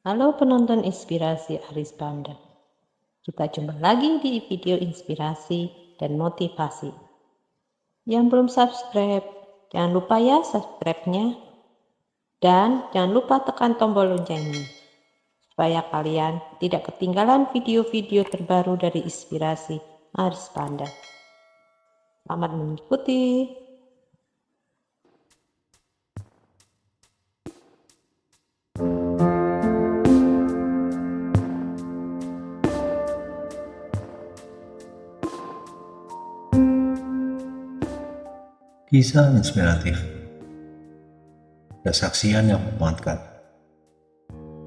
Halo penonton Inspirasi Aris Panda. Kita jumpa lagi di video inspirasi dan motivasi. Yang belum subscribe, jangan lupa ya subscribe-nya. Dan jangan lupa tekan tombol loncengnya, supaya kalian tidak ketinggalan video-video terbaru dari Inspirasi Aris Panda. Selamat mengikuti. Kisah inspiratif, kesaksian yang memuatkan.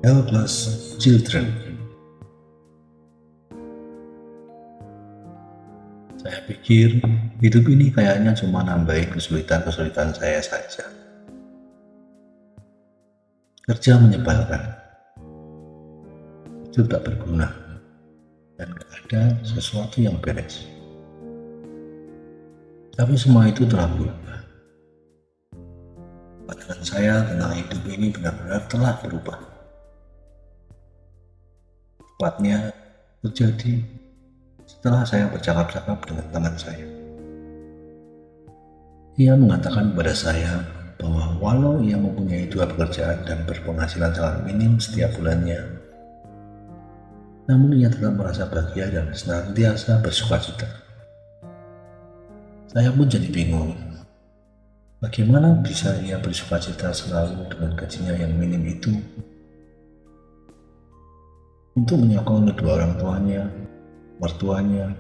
Helpless Children. Saya pikir hidup ini kayaknya cuma nambahin kesulitan-kesulitan saya saja. Kerja menyebalkan, itu tak berguna, dan gak ada sesuatu yang beres. Tapi semua itu telah berubah. Pandangan saya tentang hidup ini benar-benar telah berubah. Tepatnya terjadi setelah saya bercakap-cakap dengan teman saya. Ia mengatakan kepada saya bahwa walau ia mempunyai 2 pekerjaan dan berpenghasilan sangat minim setiap bulannya, namun ia tetap merasa bahagia dan senantiasa bersukacita. Saya pun jadi bingung, bagaimana bisa ia bersukacita selalu dengan gajinya yang minim itu untuk menyokong kedua orang tuanya, mertuanya,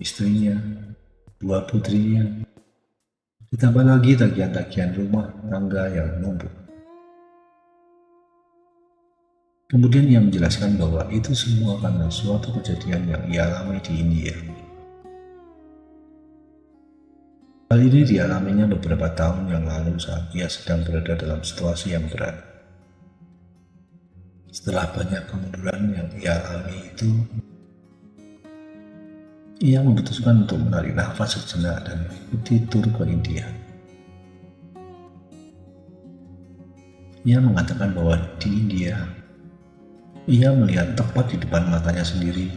istrinya, 2 putrinya, ditambah lagi tagihan-tagihan rumah tangga yang menumpuk. Kemudian ia menjelaskan bahwa itu semua karena suatu kejadian yang ia alami di India. Hal ini dialaminya beberapa tahun yang lalu saat ia sedang berada dalam situasi yang berat. Setelah banyak kemunduran yang ia alami itu, ia memutuskan untuk menarik nafas sejenak dan mengikuti tur ke India. Ia mengatakan bahwa di India, ia melihat tepat di depan matanya sendiri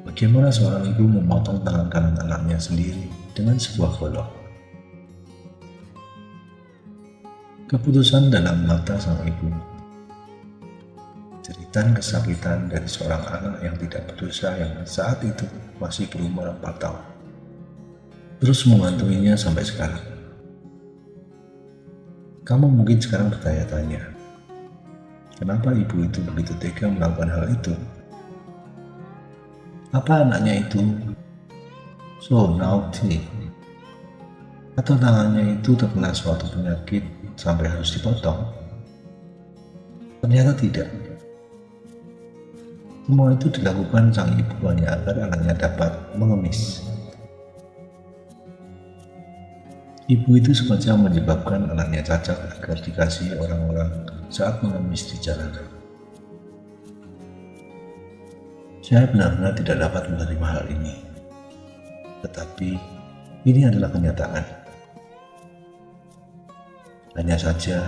bagaimana seorang ibu memotong tangan kanan anaknya sendiri dengan sebuah golok. Keputusan dalam mata sang ibu, jeritan kesakitan dari seorang anak yang tidak berdosa yang saat itu masih berumur 4 tahun, terus mengantunginya sampai sekarang. Kamu mungkin sekarang bertanya-tanya, kenapa ibu itu begitu tega melakukan hal itu? Apa anaknya itu so naughty? Atau tangannya itu terkena suatu penyakit sampai harus dipotong? Ternyata tidak. Semua itu dilakukan sang ibu hanya agar anaknya dapat mengemis. Ibu itu sengaja menyebabkan anaknya cacat agar dikasih orang-orang saat mengemis di jalanan. Saya benar-benar tidak dapat menerima hal ini. Tetapi ini adalah kenyataan. Hanya saja,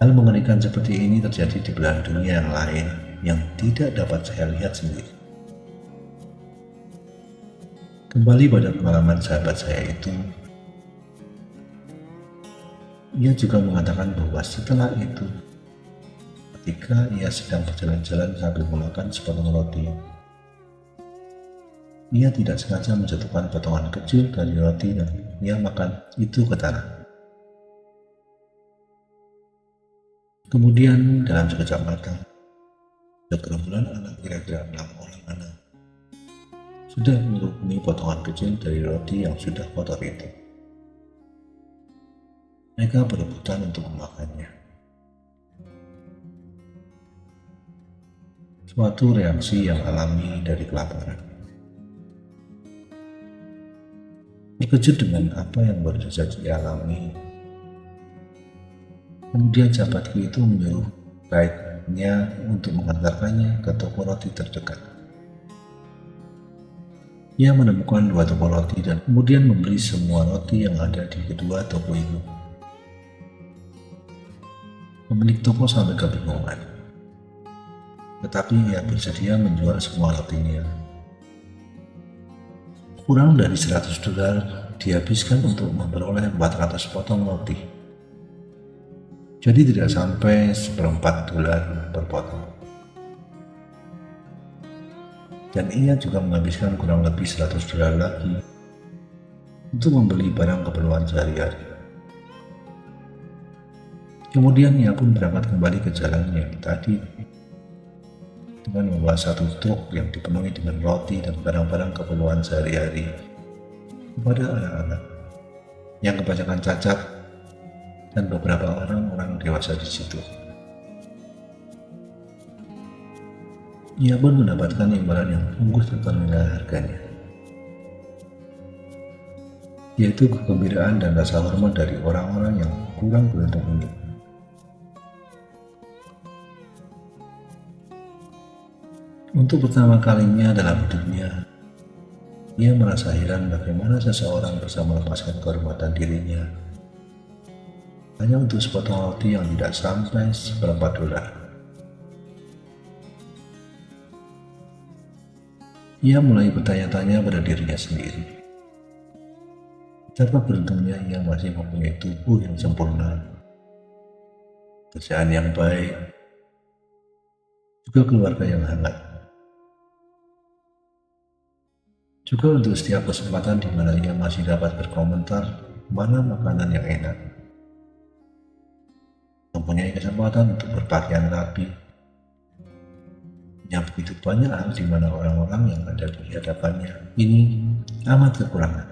hal mengerikan seperti ini terjadi di belahan dunia yang lain yang tidak dapat saya lihat sendiri. Kembali pada pengalaman sahabat saya itu, ia juga mengatakan bahwa setelah itu, ketika ia sedang berjalan-jalan sambil memakan sepotong roti, ia tidak sengaja menjatuhkan potongan kecil dari roti dan ia makan itu ke tanah. Kemudian dalam sekejap mata, segerombolan anak kira-kira 6 orang anak sudah mengerumuni potongan kecil dari roti yang sudah kotor itu. Mereka berebutan untuk memakannya. Suatu reaksi yang alami dari kelaparan. Terkejut dengan apa yang baru saja dialami. Kemudian sahabatku itu menyuruh guide-nya untuk mengantarkannya ke toko roti terdekat. Ia menemukan 2 toko roti dan kemudian membeli semua roti yang ada di kedua toko itu. Pemilik toko sampai kebingungan. tetapi ia bersedia menjual semua rotinya. Kurang dari $100 dihabiskan untuk memperoleh 400 potong roti. Jadi tidak sampai $1/4 per potong. Dan ia juga menghabiskan kurang lebih $100 lagi untuk membeli barang keperluan sehari-hari. Kemudian ia pun berangkat kembali ke jalan yang tadi dengan membawa satu truk yang dipenuhi dengan roti dan barang-barang keperluan sehari-hari kepada anak-anak yang kebanyakan cacat dan beberapa orang dewasa di situ. Ia pun mendapatkan imbalan yang sungguh terkenal harganya, yaitu kegembiraan dan rasa hormat dari orang-orang yang kurang beruntung ini. Untuk pertama kalinya dalam hidupnya, ia merasa heran bagaimana seseorang bisa melepaskan kehormatan dirinya hanya untuk sepotong roti yang tidak sampai $1/4. Ia mulai bertanya-tanya pada dirinya sendiri. Betapa beruntungnya ia masih mempunyai tubuh yang sempurna, kerjaan yang baik, juga keluarga yang hangat. Juga untuk setiap kesempatan di mana ia masih dapat berkomentar mana makanan yang enak. Mempunyai kesempatan untuk berpakaian rapi. Yang begitu banyak hal di mana orang-orang yang ada di hadapannya ini amat kekurangan.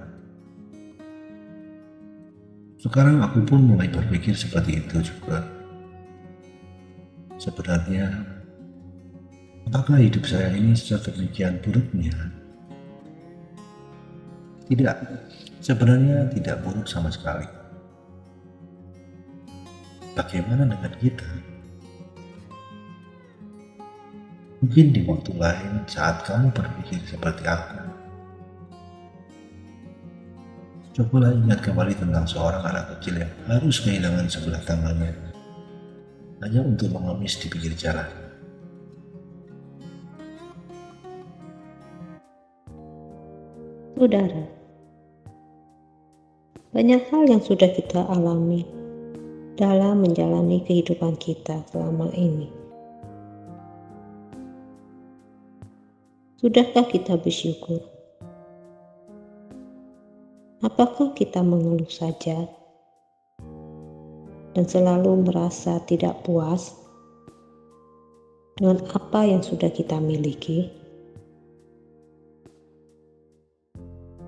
Sekarang aku pun mulai berpikir seperti itu juga. Sebenarnya, apakah hidup saya ini sedemikian buruknya? Tidak, sebenarnya tidak buruk sama sekali. Bagaimana dengan kita? Mungkin di waktu lain saat kamu berpikir seperti aku, cobalah ingat kembali tentang seorang anak kecil yang harus kehilangan sebelah tangannya hanya untuk mengemis di pinggir jalan. Saudara, banyak hal yang sudah kita alami dalam menjalani kehidupan kita selama ini. Sudahkah kita bersyukur? Apakah kita mengeluh saja dan selalu merasa tidak puas dengan apa yang sudah kita miliki?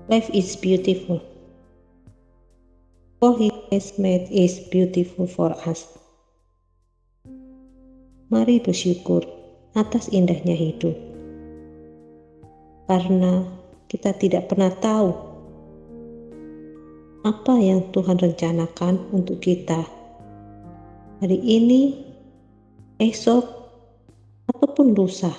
Life is beautiful, for He has made it beautiful for us. Mari bersyukur atas indahnya hidup, karena kita tidak pernah tahu apa yang Tuhan rencanakan untuk kita hari ini, esok, ataupun lusa.